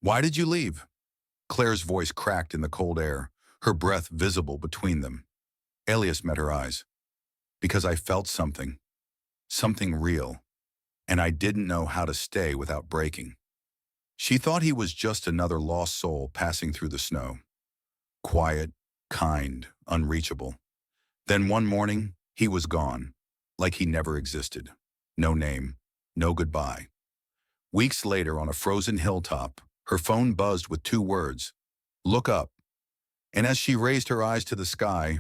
Why did you leave? Claire's voice cracked in the cold air, her breath visible between them. Elias met her eyes. Because I felt something, something real, and I didn't know how to stay without breaking. She thought he was just another lost soul passing through the snow. Quiet, kind, unreachable. Then one morning, he was gone, like he never existed. No name, no goodbye. Weeks later, on a frozen hilltop, her phone buzzed with two words, "Look up." And as she raised her eyes to the sky,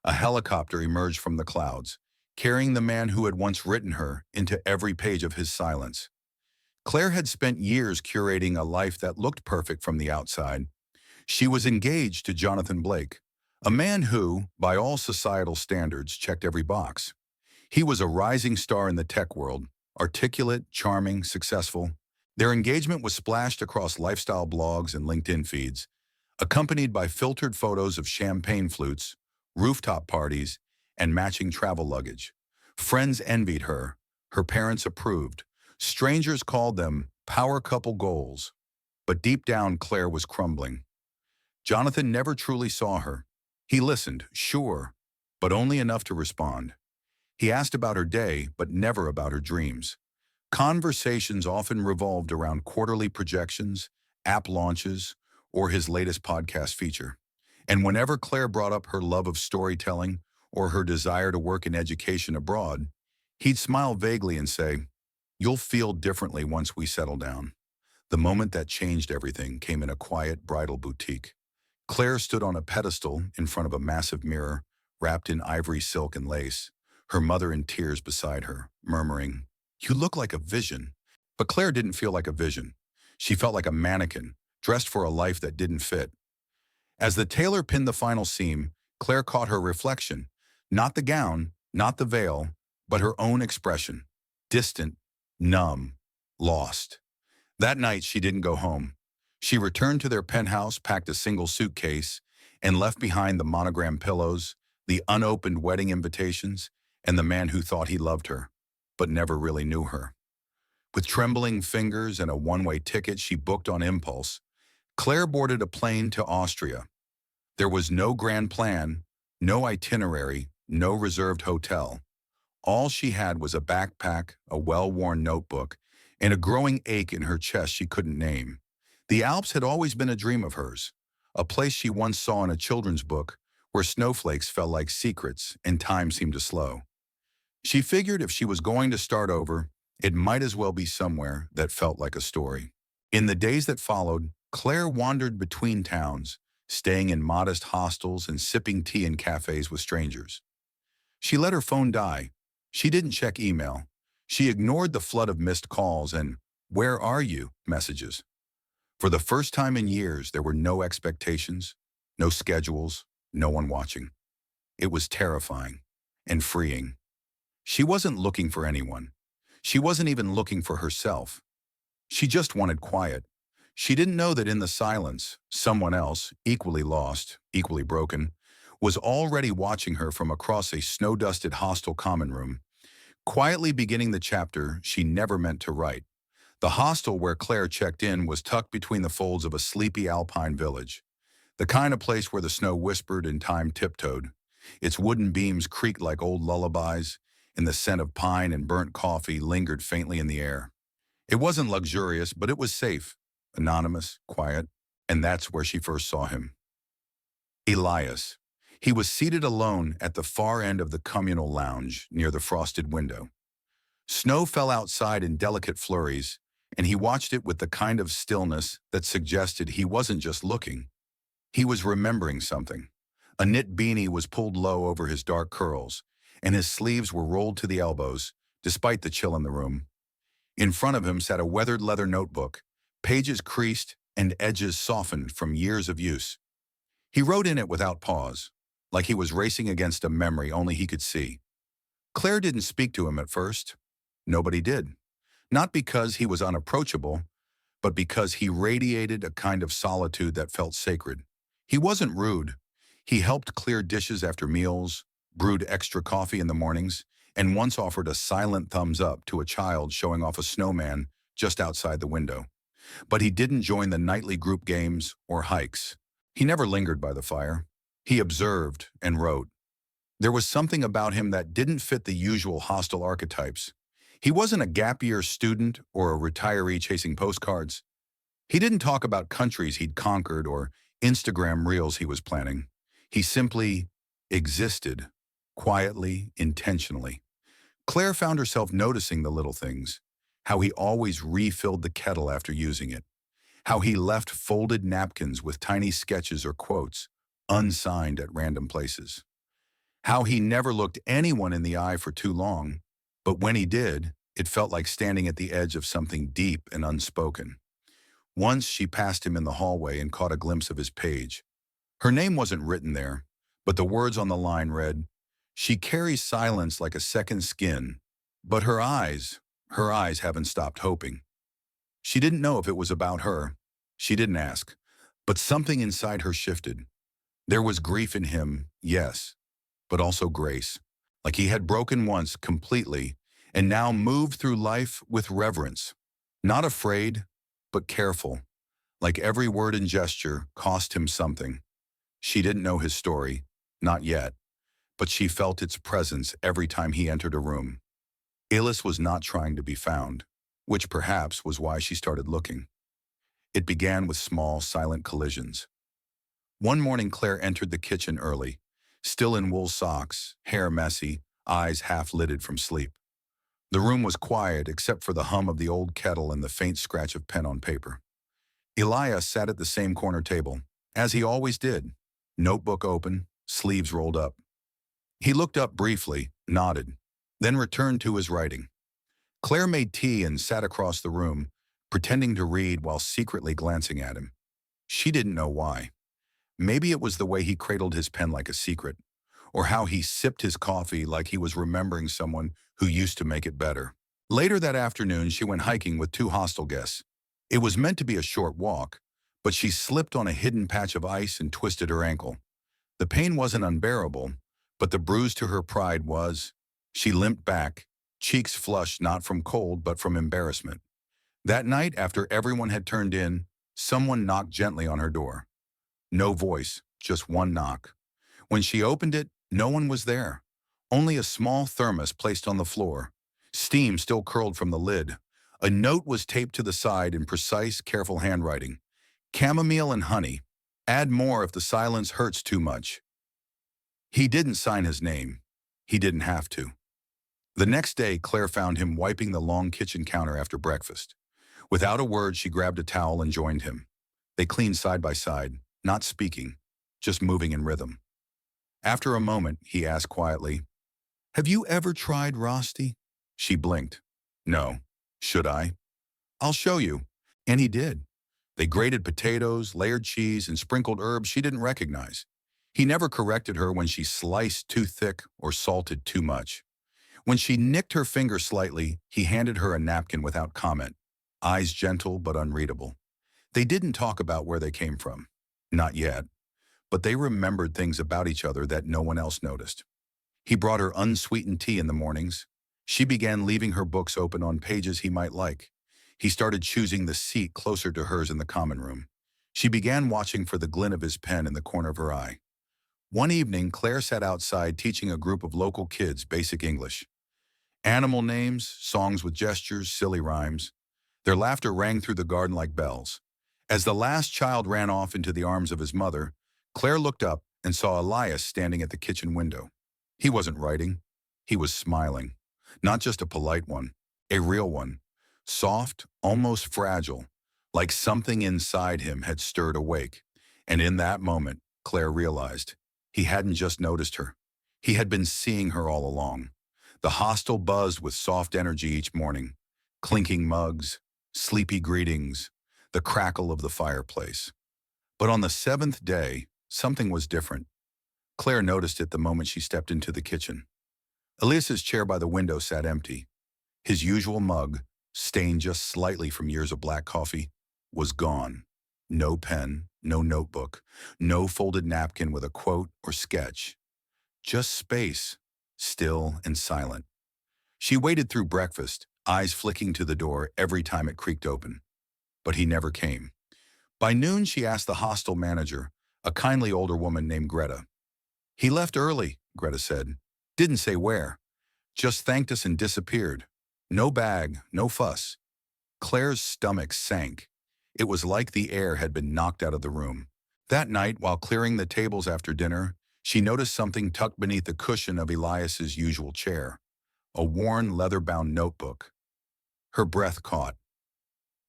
a helicopter emerged from the clouds, carrying the man who had once written her into every page of his silence. Claire had spent years curating a life that looked perfect from the outside. She was engaged to Jonathan Blake, a man who, by all societal standards, checked every box. He was a rising star in the tech world, articulate, charming, successful. Their engagement was splashed across lifestyle blogs and LinkedIn feeds, accompanied by filtered photos of champagne flutes, rooftop parties, and matching travel luggage. Friends envied her. Her parents approved. Strangers called them power couple goals. But deep down, Claire was crumbling. Jonathan never truly saw her. He listened, sure, but only enough to respond. He asked about her day, but never about her dreams. Conversations often revolved around quarterly projections, app launches, or his latest podcast feature. And whenever Claire brought up her love of storytelling or her desire to work in education abroad, he'd smile vaguely and say, "You'll feel differently once we settle down." The moment that changed everything came in a quiet bridal boutique. Claire stood on a pedestal in front of a massive mirror, wrapped in ivory silk and lace, her mother in tears beside her, murmuring, "You look like a vision." But Claire didn't feel like a vision. She felt like a mannequin, dressed for a life that didn't fit. As the tailor pinned the final seam, Claire caught her reflection. Not the gown, not the veil, but her own expression. Distant, numb, lost. That night, she didn't go home. She returned to their penthouse, packed a single suitcase, and left behind the monogram pillows, the unopened wedding invitations, and the man who thought he loved her, but never really knew her. With trembling fingers and a one-way ticket she booked on impulse, Claire boarded a plane to Austria. There was no grand plan, no itinerary, no reserved hotel. All she had was a backpack, a well-worn notebook, and a growing ache in her chest she couldn't name. The Alps had always been a dream of hers, a place she once saw in a children's book where snowflakes fell like secrets and time seemed to slow. She figured if she was going to start over, it might as well be somewhere that felt like a story. In the days that followed, Claire wandered between towns, staying in modest hostels and sipping tea in cafes with strangers. She let her phone die. She didn't check email. She ignored the flood of missed calls and "Where are you?" messages. For the first time in years, there were no expectations, no schedules, no one watching. It was terrifying and freeing. She wasn't looking for anyone. She wasn't even looking for herself. She just wanted quiet. She didn't know that in the silence, someone else, equally lost, equally broken, was already watching her from across a snow-dusted hostel common room, quietly beginning the chapter she never meant to write. The hostel where Claire checked in was tucked between the folds of a sleepy alpine village, the kind of place where the snow whispered and time tiptoed. Its wooden beams creaked like old lullabies, and the scent of pine and burnt coffee lingered faintly in the air. It wasn't luxurious, but it was safe, anonymous, quiet, and that's where she first saw him. Elias. He was seated alone at the far end of the communal lounge near the frosted window. Snow fell outside in delicate flurries, and he watched it with the kind of stillness that suggested he wasn't just looking. He was remembering something. A knit beanie was pulled low over his dark curls, and his sleeves were rolled to the elbows, despite the chill in the room. In front of him sat a weathered leather notebook, pages creased and edges softened from years of use. He wrote in it without pause, like he was racing against a memory only he could see. Claire didn't speak to him at first. Nobody did. Not because he was unapproachable, but because he radiated a kind of solitude that felt sacred. He wasn't rude. He helped clear dishes after meals, brewed extra coffee in the mornings, and once offered a silent thumbs up to a child showing off a snowman just outside the window. But he didn't join the nightly group games or hikes. He never lingered by the fire. He observed and wrote. There was something about him that didn't fit the usual hostile archetypes. He wasn't a gap-year student or a retiree chasing postcards. He didn't talk about countries he'd conquered or Instagram reels he was planning. He simply existed, quietly, intentionally. Claire found herself noticing the little things, how he always refilled the kettle after using it, how he left folded napkins with tiny sketches or quotes, unsigned at random places, how he never looked anyone in the eye for too long, but when he did, it felt like standing at the edge of something deep and unspoken. Once she passed him in the hallway and caught a glimpse of his page. Her name wasn't written there, but the words on the line read, "She carries silence like a second skin, but her eyes haven't stopped hoping." She didn't know if it was about her. She didn't ask. But something inside her shifted. There was grief in him, yes, but also grace. Like he had broken once completely and now moved through life with reverence. Not afraid, but careful. Like every word and gesture cost him something. She didn't know his story, not yet, but she felt its presence every time he entered a room. Alice was not trying to be found, which perhaps was why she started looking. It began with small, silent collisions. One morning Claire entered the kitchen early, still in wool socks, hair messy, eyes half-lidded from sleep. The room was quiet except for the hum of the old kettle and the faint scratch of pen on paper. Elias sat at the same corner table, as he always did, notebook open, sleeves rolled up. He looked up briefly, nodded, then returned to his writing. Claire made tea and sat across the room, pretending to read while secretly glancing at him. She didn't know why. Maybe it was the way he cradled his pen like a secret, or how he sipped his coffee like he was remembering someone who used to make it better. Later that afternoon, she went hiking with two hostel guests. It was meant to be a short walk, but she slipped on a hidden patch of ice and twisted her ankle. The pain wasn't unbearable, but the bruise to her pride was. She limped back, cheeks flushed not from cold but from embarrassment. That night, after everyone had turned in, someone knocked gently on her door. No voice, just one knock. When she opened it, no one was there. Only a small thermos placed on the floor. Steam still curled from the lid. A note was taped to the side in precise, careful handwriting. Chamomile and honey. Add more if the silence hurts too much. He didn't sign his name. He didn't have to. The next day, Claire found him wiping the long kitchen counter after breakfast. Without a word, she grabbed a towel and joined him. They cleaned side by side, not speaking, just moving in rhythm. After a moment, he asked quietly, "Have you ever tried Rosti?" She blinked. "No. Should I?" "I'll show you." And he did. They grated potatoes, layered cheese, and sprinkled herbs she didn't recognize. He never corrected her when she sliced too thick or salted too much. When she nicked her finger slightly, he handed her a napkin without comment, eyes gentle but unreadable. They didn't talk about where they came from. Not yet. But they remembered things about each other that no one else noticed. He brought her unsweetened tea in the mornings. She began leaving her books open on pages he might like. He started choosing the seat closer to hers in the common room. She began watching for the glint of his pen in the corner of her eye. One evening, Claire sat outside teaching a group of local kids basic English. Animal names, songs with gestures, silly rhymes. Their laughter rang through the garden like bells. As the last child ran off into the arms of his mother, Claire looked up and saw Elias standing at the kitchen window. He wasn't writing. He was smiling. Not just a polite one, a real one. Soft, almost fragile, like something inside him had stirred awake. And in that moment, Claire realized he hadn't just noticed her. He had been seeing her all along. The hostel buzzed with soft energy each morning. Clinking mugs, sleepy greetings, the crackle of the fireplace. But on the seventh day, something was different. Claire noticed it the moment she stepped into the kitchen. Elias's chair by the window sat empty. His usual mug, stained just slightly from years of black coffee, was gone. No pen, no notebook, no folded napkin with a quote or sketch. Just space, still and silent. She waited through breakfast, eyes flicking to the door every time it creaked open. but he never came. By noon, she asked the hostel manager, a kindly older woman named Greta. "He left early," Greta said. "Didn't say where. Just thanked us and disappeared. No bag, no fuss." Claire's stomach sank. It was like the air had been knocked out of the room. That night, while clearing the tables after dinner, she noticed something tucked beneath the cushion of Elias's usual chair, a worn, leather-bound notebook. Her breath caught.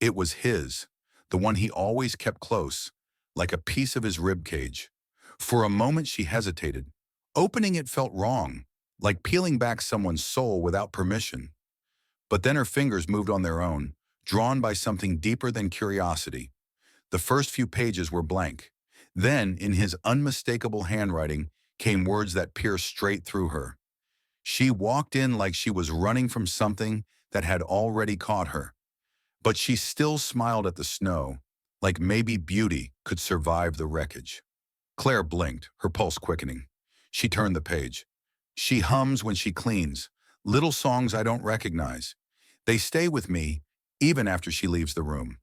It was his, the one he always kept close, like a piece of his rib cage. For a moment she hesitated. Opening it felt wrong, like peeling back someone's soul without permission. But then her fingers moved on their own, drawn by something deeper than curiosity. The first few pages were blank. Then, in his unmistakable handwriting, came words that pierced straight through her. She walked in like she was running from something that had already caught her. But she still smiled at the snow, like maybe beauty could survive the wreckage. Claire blinked, her pulse quickening. She turned the page. "She hums when she cleans, little songs I don't recognize. They stay with me, even after she leaves the room."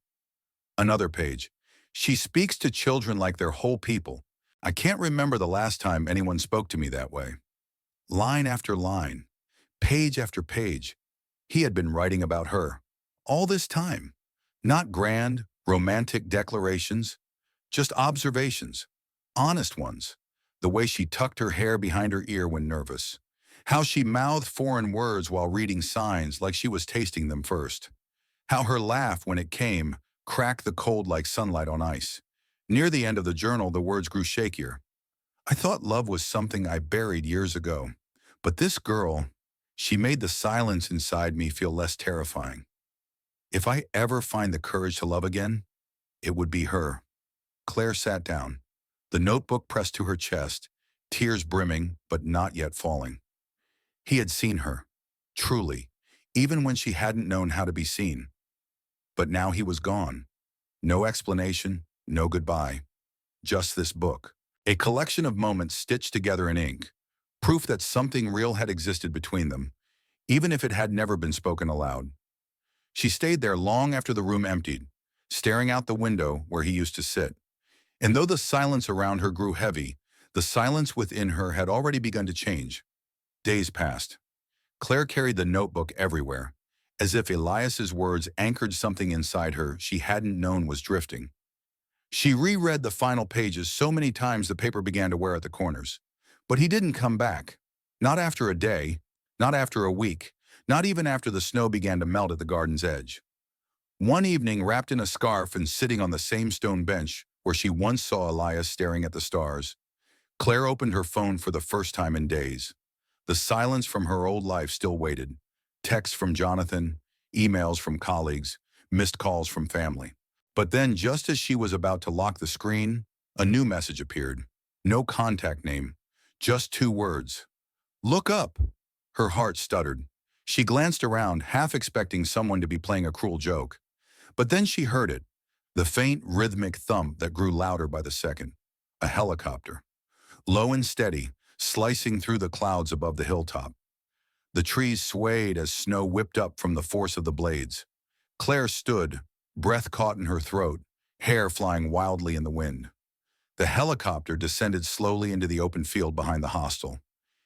Another page. "She speaks to children like they're whole people. I can't remember the last time anyone spoke to me that way." Line after line, page after page, he had been writing about her. All this time. Not grand, romantic declarations, just observations. Honest ones. The way she tucked her hair behind her ear when nervous. How she mouthed foreign words while reading signs like she was tasting them first. How her laugh, when it came, cracked the cold like sunlight on ice. Near the end of the journal, the words grew shakier. "I thought love was something I buried years ago. But this girl, she made the silence inside me feel less terrifying. If I ever find the courage to love again, it would be her." Claire sat down, the notebook pressed to her chest, tears brimming but not yet falling. He had seen her, truly, even when she hadn't known how to be seen. But now he was gone. No explanation, no goodbye. Just this book. A collection of moments stitched together in ink. Proof that something real had existed between them, even if it had never been spoken aloud. She stayed there long after the room emptied, staring out the window where he used to sit. And though the silence around her grew heavy, the silence within her had already begun to change. Days passed. Claire carried the notebook everywhere, as if Elias's words anchored something inside her she hadn't known was drifting. She reread the final pages so many times the paper began to wear at the corners. But he didn't come back. Not after a day, not after a week, not even after the snow began to melt at the garden's edge. One evening, wrapped in a scarf and sitting on the same stone bench where she once saw Elias staring at the stars, Claire opened her phone for the first time in days. The silence from her old life still waited. Texts from Jonathan, emails from colleagues, missed calls from family. But then, just as she was about to lock the screen, a new message appeared. No contact name, just two words. "Look up." Her heart stuttered. She glanced around, half expecting someone to be playing a cruel joke. But then she heard it, the faint, rhythmic thump that grew louder by the second. A helicopter. Low and steady, slicing through the clouds above the hilltop. The trees swayed as snow whipped up from the force of the blades. Claire stood, breath caught in her throat, hair flying wildly in the wind. The helicopter descended slowly into the open field behind the hostel.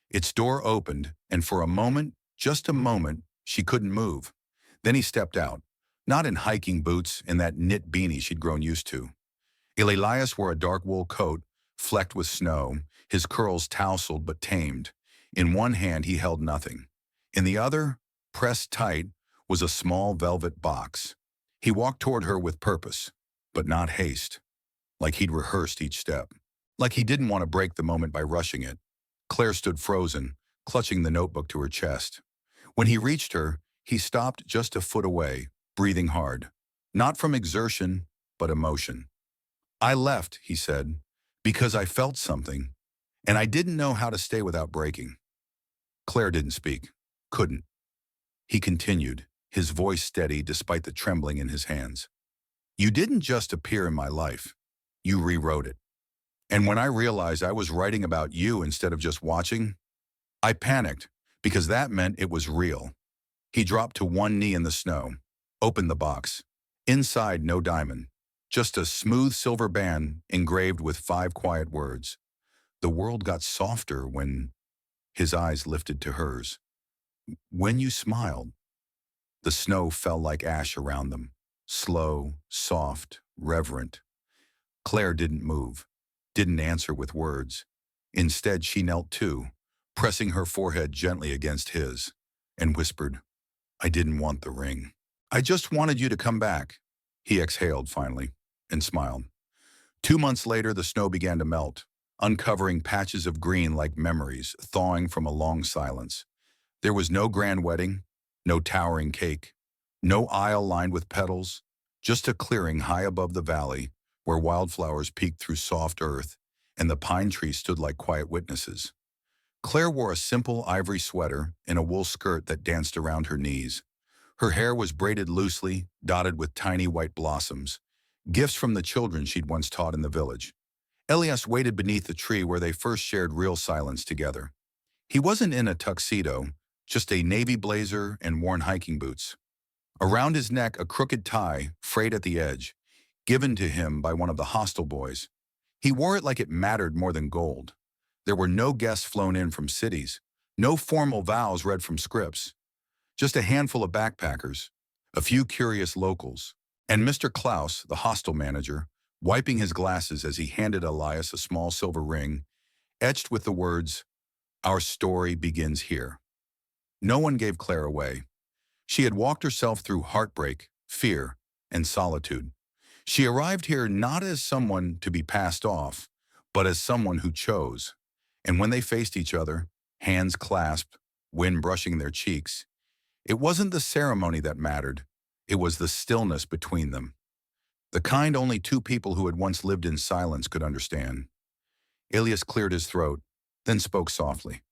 Its door opened, and for a moment, just a moment, she couldn't move. Then he stepped out, not in hiking boots and that knit beanie she'd grown used to. Elias wore a dark wool coat, flecked with snow, his curls tousled but tamed. In one hand he held nothing. In the other, pressed tight, was a small velvet box. He walked toward her with purpose, but not haste, like he'd rehearsed each step, like he didn't want to break the moment by rushing it. Claire stood frozen, clutching the notebook to her chest. When he reached her, he stopped just a foot away, breathing hard. Not from exertion, but emotion. "I left," he said, "because I felt something, and I didn't know how to stay without breaking." Claire didn't speak. Couldn't. He continued, his voice steady despite the trembling in his hands. "You didn't just appear in my life. You rewrote it. And when I realized I was writing about you instead of just watching, I panicked, because that meant it was real." He dropped to one knee in the snow, opened the box, Inside, no diamond, just a smooth silver band engraved with 5 quiet words. The world got softer when his eyes lifted to hers. When you smiled, the snow fell like ash around them. Slow, soft, reverent. Claire didn't move, didn't answer with words. Instead, she knelt too, pressing her forehead gently against his, and whispered, "I didn't want the ring. I just wanted you to come back." He exhaled finally and smiled. 2 months later, the snow began to melt, uncovering patches of green like memories, thawing from a long silence. There was no grand wedding, no towering cake, no aisle lined with petals, just a clearing high above the valley where wildflowers peeked through soft earth and the pine trees stood like quiet witnesses. Claire wore a simple ivory sweater and a wool skirt that danced around her knees. Her hair was braided loosely, dotted with tiny white blossoms, gifts from the children she'd once taught in the village. Elias waited beneath the tree where they first shared real silence together. He wasn't in a tuxedo, just a navy blazer and worn hiking boots. Around his neck, a crooked tie, frayed at the edge, given to him by one of the hostel boys. He wore it like it mattered more than gold. There were no guests flown in from cities, no formal vows read from scripts, just a handful of backpackers, a few curious locals, and Mr. Klaus, the hostel manager, wiping his glasses as he handed Elias a small silver ring, etched with the words, "Our story begins here." No one gave Claire away. She had walked herself through heartbreak, fear, and solitude. She arrived here not as someone to be passed off, but as someone who chose. And when they faced each other, hands clasped, wind brushing their cheeks, it wasn't the ceremony that mattered. It was the stillness between them. The kind only two people who had once lived in silence could understand. Elias cleared his throat, then spoke softly.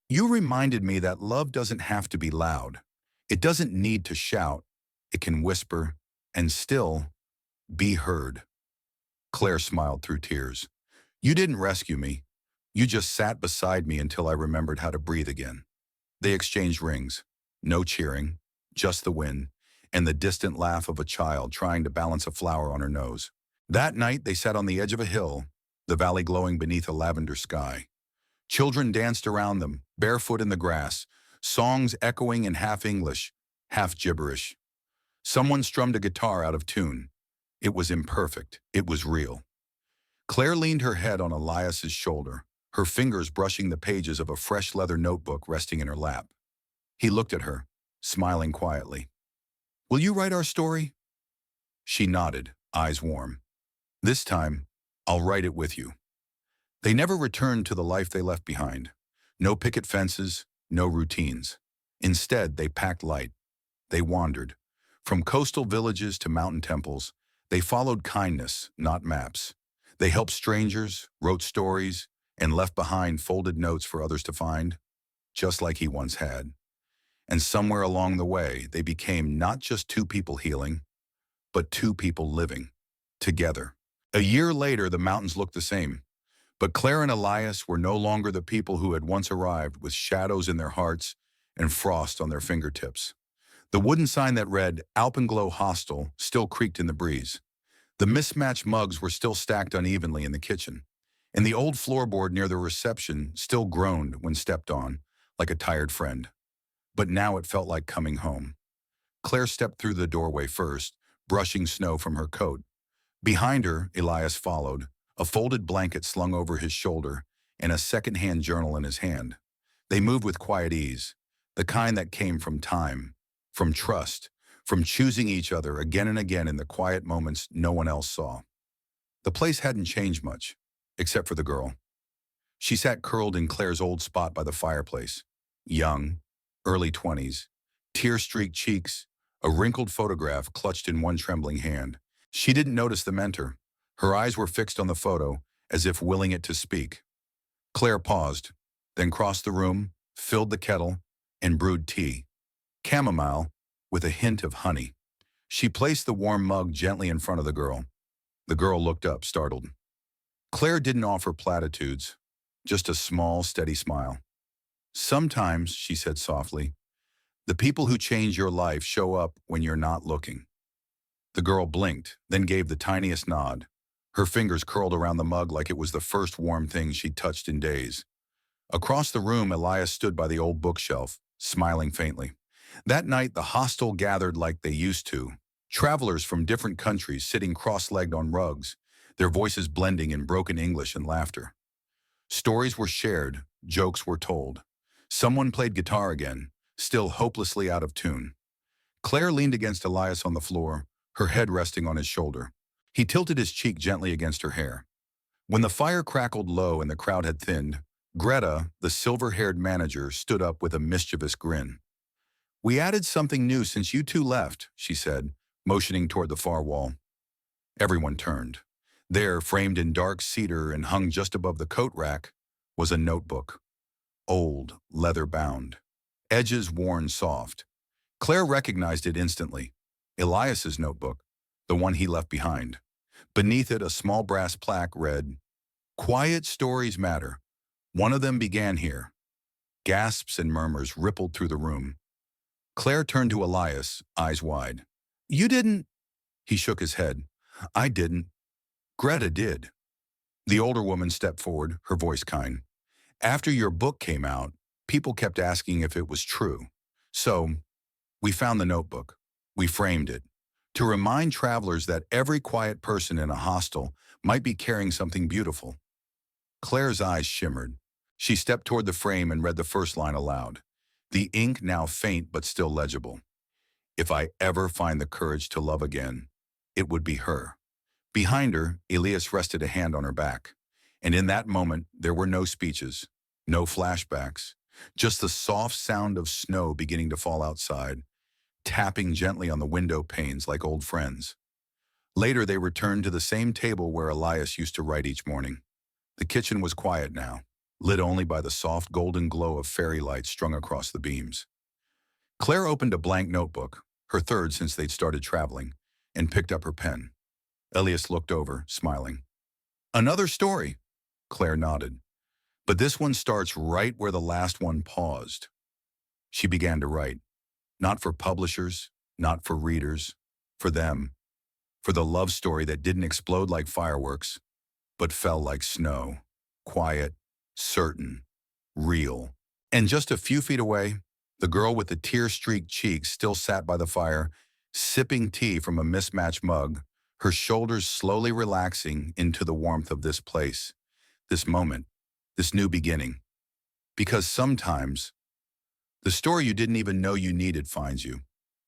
"You reminded me that love doesn't have to be loud. It doesn't need to shout. It can whisper and still be heard." Claire smiled through tears. "You didn't rescue me. You just sat beside me until I remembered how to breathe again." They exchanged rings. No cheering, just the wind, and the distant laugh of a child trying to balance a flower on her nose. That night, they sat on the edge of a hill, the valley glowing beneath a lavender sky. Children danced around them, barefoot in the grass, songs echoing in half English, half gibberish. Someone strummed a guitar out of tune. It was imperfect. It was real. Claire leaned her head on Elias's shoulder, her fingers brushing the pages of a fresh leather notebook resting in her lap. He looked at her, smiling quietly. "Will you write our story?" She nodded, eyes warm. "This time, I'll write it with you." They never returned to the life they left behind. No picket fences, no routines. Instead, they packed light. They wandered. From coastal villages to mountain temples, they followed kindness, not maps. They helped strangers, wrote stories, and left behind folded notes for others to find, just like he once had. And somewhere along the way, they became not just two people healing, but two people living, together. A year later, the mountains looked the same. But Claire and Elias were no longer the people who had once arrived with shadows in their hearts and frost on their fingertips. The wooden sign that read Alpenglow Hostel still creaked in the breeze. The mismatched mugs were still stacked unevenly in the kitchen, and the old floorboard near the reception still groaned when stepped on, like a tired friend. But now it felt like coming home. Claire stepped through the doorway first, brushing snow from her coat. Behind her, Elias followed, a folded blanket slung over his shoulder and a second-hand journal in his hand. They moved with quiet ease, the kind that came from time, from trust, from choosing each other again and again in the quiet moments no one else saw. The place hadn't changed much, except for the girl. She sat curled in Claire's old spot by the fireplace, young, early 20s, tear-streaked cheeks, a wrinkled photograph clutched in one trembling hand. She didn't notice the mentor. Her eyes were fixed on the photo, as if willing it to speak. Claire paused, then crossed the room, filled the kettle, and brewed tea. Chamomile, with a hint of honey. She placed the warm mug gently in front of the girl. The girl looked up, startled. Claire didn't offer platitudes, just a small, steady smile. "Sometimes," she said softly, "the people who change your life show up when you're not looking." The girl blinked, then gave the tiniest nod. Her fingers curled around the mug like it was the first warm thing she'd touched in days. Across the room, Elias stood by the old bookshelf, smiling faintly. That night, the hostel gathered like they used to. Travelers from different countries sitting cross-legged on rugs, their voices blending in broken English and laughter. Stories were shared, jokes were told. Someone played guitar again, still hopelessly out of tune. Claire leaned against Elias on the floor, her head resting on his shoulder. He tilted his cheek gently against her hair. When the fire crackled low and the crowd had thinned, Greta, the silver-haired manager, stood up with a mischievous grin. "We added something new since you two left," she said, motioning toward the far wall. Everyone turned. There, framed in dark cedar and hung just above the coat rack, was a notebook. Old, leather-bound. Edges worn soft. Claire recognized it instantly. Elias's notebook, the one he left behind. Beneath it, a small brass plaque read, "Quiet stories matter. One of them began here." Gasps and murmurs rippled through the room. Claire turned to Elias, eyes wide. "You didn't—" He shook his head. "I didn't. Greta did." The older woman stepped forward, her voice kind. "After your book came out, people kept asking if it was true. So, we found the notebook. We framed it. To remind travelers that every quiet person in a hostel might be carrying something beautiful." Claire's eyes shimmered. She stepped toward the frame and read the first line aloud. The ink now faint but still legible. "If I ever find the courage to love again, it would be her." Behind her, Elias rested a hand on her back. And in that moment, there were no speeches, no flashbacks, just the soft sound of snow beginning to fall outside, tapping gently on the window panes like old friends. Later, they returned to the same table where Elias used to write each morning. The kitchen was quiet now, lit only by the soft golden glow of fairy lights strung across the beams. Claire opened a blank notebook, her third since they'd started traveling, and picked up her pen. Elias looked over, smiling. "Another story," Claire nodded. "But this one starts right where the last one paused." She began to write. Not for publishers, not for readers, for them. For the love story that didn't explode like fireworks, but fell like snow. Quiet, certain, real. And just a few feet away, the girl with the tear-streaked cheeks still sat by the fire, sipping tea from a mismatched mug, her shoulders slowly relaxing into the warmth of this place, this moment, this new beginning. Because sometimes, the story you didn't even know you needed finds you,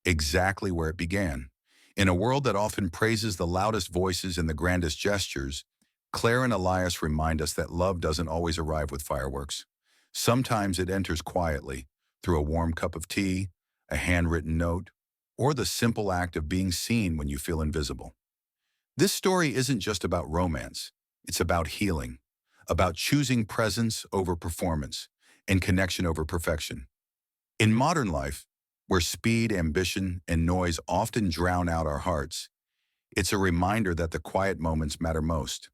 exactly where it began. In a world that often praises the loudest voices and the grandest gestures, Claire and Elias remind us that love doesn't always arrive with fireworks. Sometimes it enters quietly, through a warm cup of tea, a handwritten note, or the simple act of being seen when you feel invisible. This story isn't just about romance. It's about healing, about choosing presence over performance, and connection over perfection. In modern life, where speed, ambition, and noise often drown out our hearts, it's a reminder that the quiet moments matter most,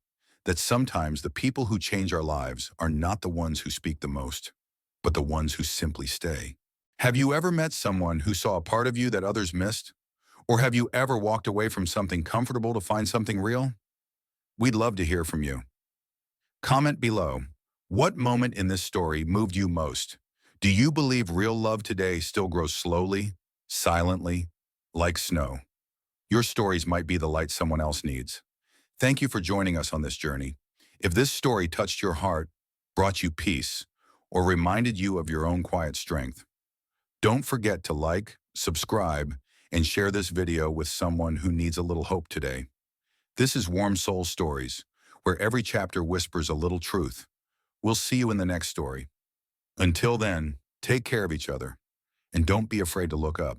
that sometimes the people who change our lives are not the ones who speak the most, but the ones who simply stay. Have you ever met someone who saw a part of you that others missed? Or have you ever walked away from something comfortable to find something real? We'd love to hear from you. Comment below. What moment in this story moved you most? Do you believe real love today still grows slowly, silently, like snow? Your stories might be the light someone else needs. Thank you for joining us on this journey. If this story touched your heart, brought you peace, or reminded you of your own quiet strength, don't forget to like, subscribe, and share this video with someone who needs a little hope today. This is Warm Soul Stories, where every chapter whispers a little truth. We'll see you in the next story. Until then, take care of each other, and don't be afraid to look up.